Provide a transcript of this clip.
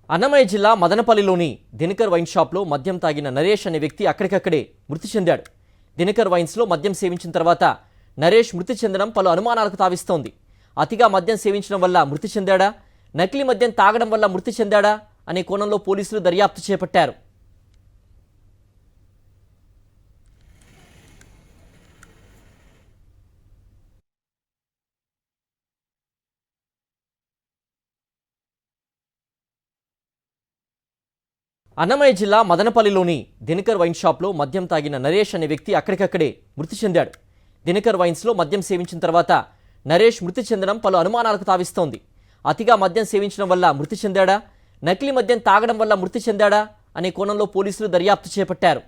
అన్నమయ్య జిల్లా మదనపల్లిలోని దినకర్ వైన్ షాప్లో మద్యం తాగిన నరేష్ అనే వ్యక్తి అక్కడికక్కడే మృతి చెందాడు. దినకర్ వైన్స్లో మద్యం సేవించిన తర్వాత నరేష్ మృతి చెందడం పలు అనుమానాలకు తావిస్తోంది. అతిగా మద్యం సేవించడం వల్ల మృతి చెందాడా, నకిలీ మద్యం తాగడం వల్ల మృతి చెందాడా అనే కోణంలో పోలీసులు దర్యాప్తు చేపట్టారు. అన్నమయ్య జిల్లా మదనపల్లిలోని దినకర్ వైన్ షాప్లో మద్యం తాగిన నరేష్ అనే వ్యక్తి అక్కడికక్కడే మృతి చెందాడు. దినకర్ వైన్స్లో మద్యం సేవించిన తర్వాత నరేష్ మృతి చెందడం పలు అనుమానాలకు తావిస్తోంది. అతిగా మద్యం సేవించడం వల్ల మృతి చెందాడా, నకిలీ మద్యం తాగడం వల్ల మృతి చెందాడా అనే కోణంలో పోలీసులు దర్యాప్తు చేపట్టారు.